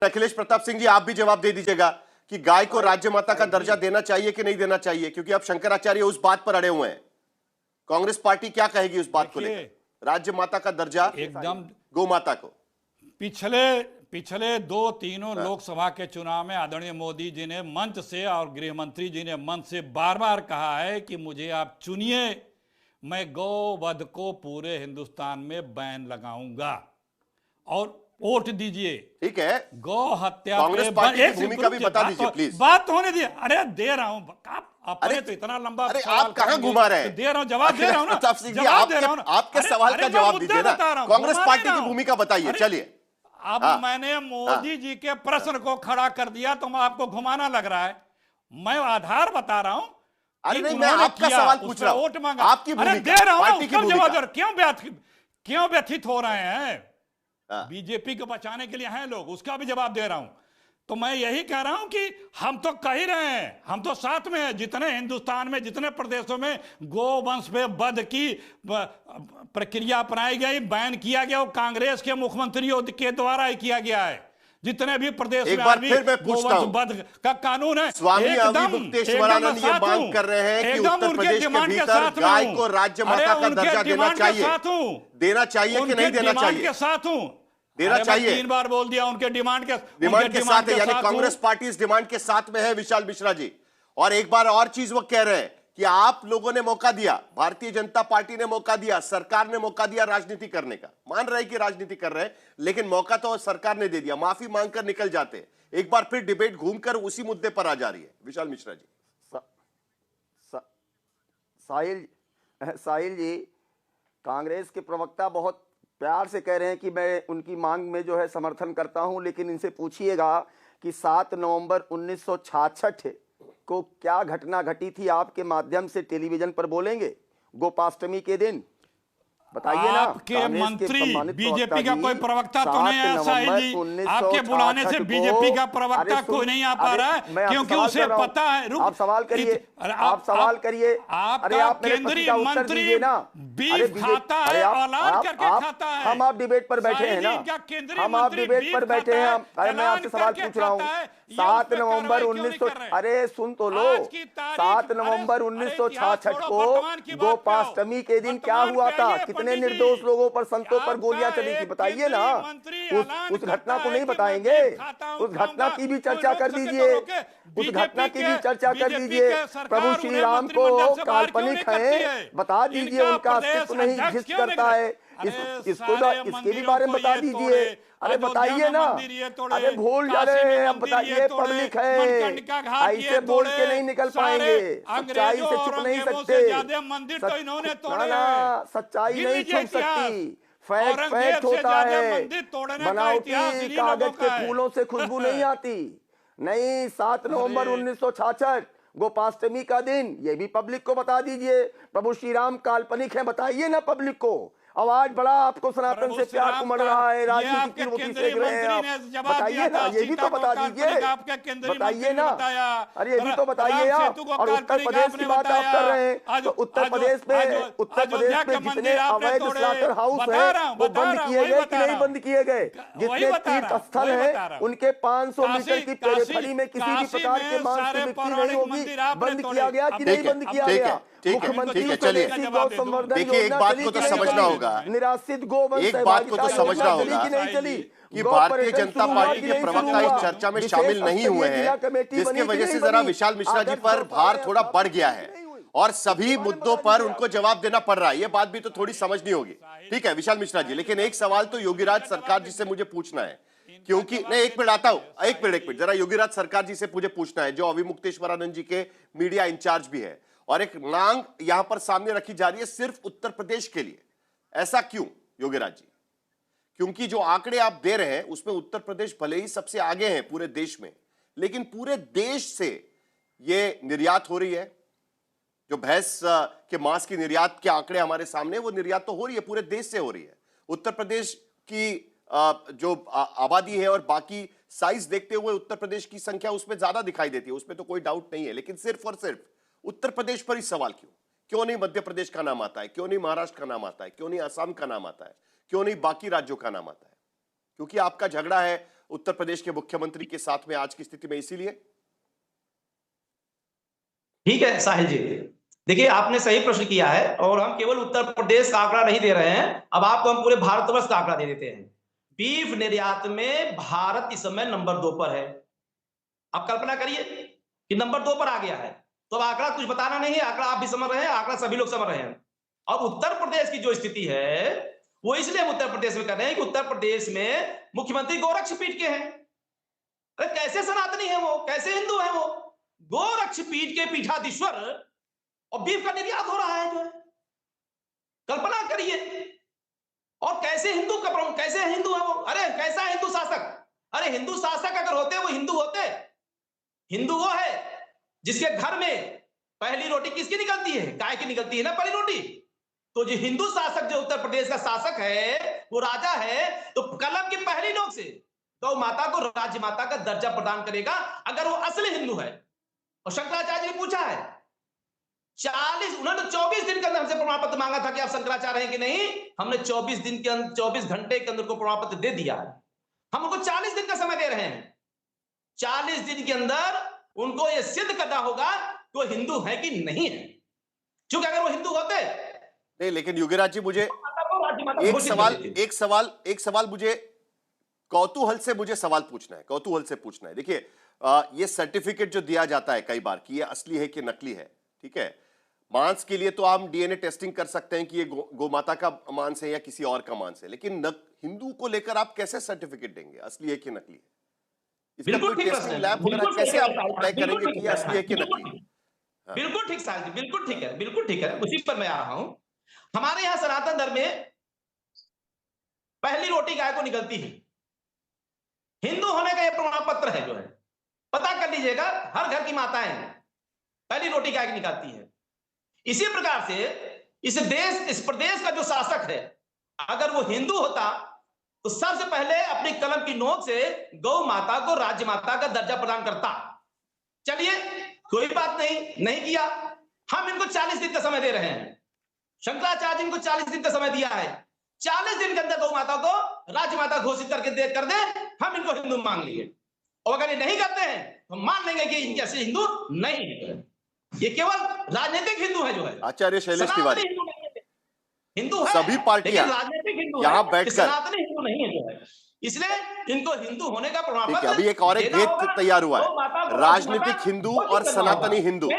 अखिलेश प्रताप सिंह जी, आप भी जवाब दे दीजिएगा कि गाय को राज्य माता का दर्जा देना चाहिए कि नहीं देना चाहिए, क्योंकि अब शंकराचार्य उस बात पर अड़े हुए हैं। कांग्रेस पार्टी क्या कहेगी उस बात को लेकर, राज्य माता का दर्जा एकदम गौ माता को? पिछले पिछले दो तीनों लोकसभा के चुनाव में आदरणीय मोदी जी ने मंच से और गृह मंत्री जी ने मंच से बार बार कहा है कि मुझे आप चुनिए, मैं गौवध को पूरे हिंदुस्तान में बैन लगाऊंगा और वोट दीजिए। ठीक है, गौ हत्या कांग्रेस पार्टी की भूमिका भी बता दीजिए प्लीज। बात होने दिए। अरे दे रहा हूं आप अपने तो इतना लंबा। अरे आप कहां घुमा रहे हैं? दे रहा हूं, जवाब दे रहा हूं ना, प्रताप सिंह जी, जवाब दे रहा हूं ना। आपके सवाल का जवाब दीजिए ना। कांग्रेस पार्टी की भूमिका बताइए। चलिए, अब मैंने मोदी जी के प्रश्न को खड़ा कर दिया तो आपको घुमाना लग रहा है। मैं आधार बता रहा हूं। अरे नहीं, मैं आपका सवाल पूछ रहा हूं, वोट मांगा, आपकी अरे भूमिका, दे रहा हूं, पार्टी की भूमिका। क्यों व्यथित हो रहे हैं? बीजेपी को बचाने के लिए हैं लोग, उसका भी जवाब दे रहा हूं। तो मैं यही कह रहा हूं कि हम तो कह ही रहे हैं, हम तो साथ में हैं। जितने हिंदुस्तान में जितने प्रदेशों में गोवंश पे वध की प्रक्रिया अपनाई गई, बैन किया गया, वो कांग्रेस के मुख्यमंत्रियों के द्वारा ही किया गया है। जितने भी प्रदेश में गोवंश वध का कानून है, स्वामी अविमुक्तेश्वरानंद ये मांग कर रहे हैं कि उत्तर प्रदेश के भीतर गाय को राज्य माता का दर्जा देना चाहिए, देना चाहिए कि नहीं देना चाहिए? के साथ हूं, देना चाहिए। 3 बार बोल दिया, उनके डिमांड के साथ है, यानी कांग्रेस पार्टी इस डिमांड के साथ में है, विशाल मिश्रा जी। और एक बार और चीज वो कह रहे हैं कि आप लोगों ने मौका दिया, भारतीय जनता पार्टी ने मौका दिया, सरकार ने मौका दिया राजनीति करने का। मान रहे कि राजनीति कर रहे हैं, लेकिन मौका तो सरकार ने दे दिया, माफी मांगकर निकल जाते हैं। एक बार फिर डिबेट घूमकर उसी मुद्दे पर आ जा रही है। विशाल मिश्रा जी। साहिल जी, कांग्रेस के प्रवक्ता बहुत प्यार से कह रहे हैं कि मैं उनकी मांग में जो है समर्थन करता हूं, लेकिन इनसे पूछिएगा कि 7 नवंबर 1966 को क्या घटना घटी थी, आपके माध्यम से टेलीविजन पर बोलेंगे गोपाष्टमी के दिन? बताइए ना। आपके मंत्री बीजेपी का कोई प्रवक्ता तो नहीं आया साहिल जी? आपके बुलाने से बीजेपी का प्रवक्ता कोई नहीं आ पा रहा है, क्योंकि उसे पता है। आप सवाल करिए, आप सवाल करिए। आपका केंद्रीय मंत्री बीफ खाता है, औलाद करके खाता है। हम आप डिबेट पर बैठे हैं ना, हम आप डिबेट पर बैठे हैं। अरे मैं आपसे सवाल पूछ रहा हूँ, 7 नवंबर 1900, अरे सुन तो लो, 7 नवंबर 1966 को गोपाष्टमी के दिन क्या हुआ था? कितने निर्दोष लोगों पर, संतों पर गोलियां चली थी? बताइए ना। उस घटना को नहीं बताएंगे? उस घटना की भी चर्चा कर दीजिए, उस घटना की भी चर्चा कर दीजिए। प्रभु श्री राम को काल्पनिक है, बता दीजिए, उनका अस्तित्व नहीं एग्जिस्ट करता है, इसके भी बारे में बता दीजिए। अरे बताइए ना, अरे भूल जा रहे हैं, अब बताइए, पब्लिक है, ऐसे बोल के नहीं निकल पाएंगे, सच्चाई से छुप नहीं सकते, सच्चाई नहीं छुप सकती। फैक्ट होता है, बनावटी कागज के फूलों से खुशबू नहीं आती। नहीं, 7 नवंबर 1966 गोपाष्टमी का दिन, ये भी पब्लिक को बता दीजिए। प्रभु श्री राम काल्पनिक है, बताइए ना पब्लिक को। आवाज बड़ा आपको सनातन से प्यार उमड़ रहा है, राजनीति की रोटी सेक रहे हैं आप, बताइए ना, ये भी तो बता दीजिए, बताइए ना। अरे ये भी तो बताइए आप। और उत्तर प्रदेश की बात आप कर रहे हैं, तो उत्तर प्रदेश में जितने अवैध स्लॉटर हाउस है वो बंद किए गए कि नहीं बंद किए गए? जितने तीर्थ स्थल है उनके 500 मीटर की पेरिफेरी में किसी भी प्रकार के मांस की बिक्री नहीं होगी, बंद किया गया कि नहीं बंद किया गया? मुख्यमंत्री चलिए, देखिए, एक बात को तो समझना होगा, निराश्रित गोवंश, एक बात को तो समझना होगा कि भारतीय जनता पार्टी के प्रवक्ता इस चर्चा में शामिल नहीं हुए हैं, जिसकी वजह से जरा विशाल मिश्रा जी पर भार थोड़ा बढ़ गया है और सभी मुद्दों पर उनको जवाब देना पड़ रहा है। ये बात भी तो थोड़ी समझनी होगी। ठीक है विशाल मिश्रा जी, लेकिन एक सवाल तो योगीराज सरकार जी से मुझे पूछना है, क्योंकि नहीं, एक मिनट आता हूं, एक मिनट जरा योगीराज सरकार जी से मुझे पूछना है, जो अविमुक्तेश्वरानंद जी के मीडिया इंचार्ज भी है, और एक मांग यहां पर सामने रखी जा रही है सिर्फ उत्तर प्रदेश के लिए। ऐसा क्यों योगीराज जी? क्योंकि जो आंकड़े आप दे रहे हैं उसमें उत्तर प्रदेश भले ही सबसे आगे है पूरे देश में, लेकिन पूरे देश से ये निर्यात हो रही है। जो भैंस के मांस की निर्यात के आंकड़े हमारे सामने, वो निर्यात तो हो रही है, पूरे देश से हो रही है। उत्तर प्रदेश की जो आबादी है और बाकी साइज देखते हुए उत्तर प्रदेश की संख्या उसमें ज्यादा दिखाई देती है, उसमें तो कोई डाउट नहीं है। लेकिन सिर्फ और सिर्फ उत्तर प्रदेश पर ही सवाल क्यों? क्यों नहीं मध्य प्रदेश का नाम आता है? क्यों नहीं महाराष्ट्र का नाम आता है? क्यों नहीं असम का नाम आता है? क्यों नहीं बाकी राज्यों का नाम आता है? क्योंकि आपका झगड़ा है उत्तर प्रदेश के मुख्यमंत्री के साथ में आज की स्थिति में, इसीलिए? ठीक है साहिल जी, देखिए आपने सही प्रश्न किया है और हम केवल उत्तर प्रदेश का आंकड़ा नहीं दे रहे हैं, अब आपको हम पूरे भारतवर्ष का आंकड़ा दे देते हैं। बीफ निर्यात में भारत इस समय नंबर 2 पर है। आप कल्पना करिए कि नंबर 2 पर आ गया है, तो अब आंकड़ा कुछ बताना नहीं है, आंकड़ा आप भी समझ रहे हैं, आंकड़ा सभी लोग समझ रहे हैं। और उत्तर प्रदेश की जो स्थिति है वो इसलिए हम उत्तर प्रदेश में कर रहे हैं कि उत्तर प्रदेश में मुख्यमंत्री गोरक्षपीठ के हैं। अरे कैसे सनातनी है वो, कैसे हिंदू है वो? गोरक्षपीठ के पीठाधीश्वर और बीफ का निर्यात हो रहा है जो है, कल्पना करिए। और कैसे हिंदू का प्रमुख, कैसे हिंदू है वो? अरे कैसा हिंदू शासक? अरे हिंदू शासक अगर होते वो हिंदू होते। हिंदू वो है जिसके घर में पहली रोटी किसकी निकलती है? गाय की निकलती है ना पहली रोटी। तो जो हिंदू शासक, जो उत्तर प्रदेश का शासक है, वो राजा है, तो कलम की पहली नोक से गौ माता को राज्य माता का दर्जा प्रदान करेगा अगर वो असली हिंदू है। और शंकराचार्य ने पूछा है, 24 दिन के अंदर हमसे प्रमाण पत्र मांगा था कि आप शंकराचार्य हैं कि नहीं। हमने 24 दिन के अंदर, 24 घंटे के अंदर को प्रमाण पत्र दे दिया है। हम उनको 40 दिन का समय दे रहे हैं। 40 दिन के अंदर उनको यह सिद्ध करना होगा कि वो हिंदू है कि नहीं है। क्योंकि अगर वो हिंदू होते नहीं, लेकिन योगीराज जी मुझे एक सवाल मुझे कौतूहल से पूछना है। देखिए ये सर्टिफिकेट जो दिया जाता है कई बार कि ये असली है कि नकली है, ठीक है, मांस के लिए तो आप डीएनए टेस्टिंग कर सकते हैं कि ये गोमाता का मांस है या किसी और का मांस है, लेकिन हिंदू को लेकर आप कैसे सर्टिफिकेट देंगे असली है कि नकली है? इसका कोई टेस्टिंग लैब वगैरह कैसे आप तय करेंगे कि असली है कि नकली? बिल्कुल ठीक साहिल जी, बिल्कुल ठीक है, उसी पर मैं आ रहा हूं। हमारे यहां सनातन धर्म में पहली रोटी गाय को निकलती है। हिंदू होने का यह प्रमाण पत्र है जो है, पता कर लीजिएगा, हर घर की माताएं पहली रोटी गाय की निकालती है। इसी प्रकार से इस प्रदेश का जो शासक है, अगर वो हिंदू होता तो सबसे पहले अपनी कलम की नोक से गौ माता को राज्य माता का दर्जा प्रदान करता। चलिए कोई बात नहीं किया। हम इनको 40 दिन का समय दे रहे हैं। शंकराचार्य जी इनको 40 दिन का समय दिया है। 40 दिन के अंदर गौ माता को राज्य माता घोषित कर दे, हम इनको हिंदू मान लिए। और अगर ये नहीं करते हैं तो मान लेंगे कि इनके असली हिंदू नहीं है। ये केवल राजनीतिक हिंदू है जो है। आचार्य शैलेश तिवारी, हिंदू है, सभी पार्टियां राजनीतिक हिंदू यहां है, बैठकर सनातनी हिंदू नहीं है जो है। इसलिए इनको हिंदू होने का प्रमाण पत्र अभी एक और एक भेद तैयार हुआ है, राजनीतिक हिंदू और सनातनी हिंदू।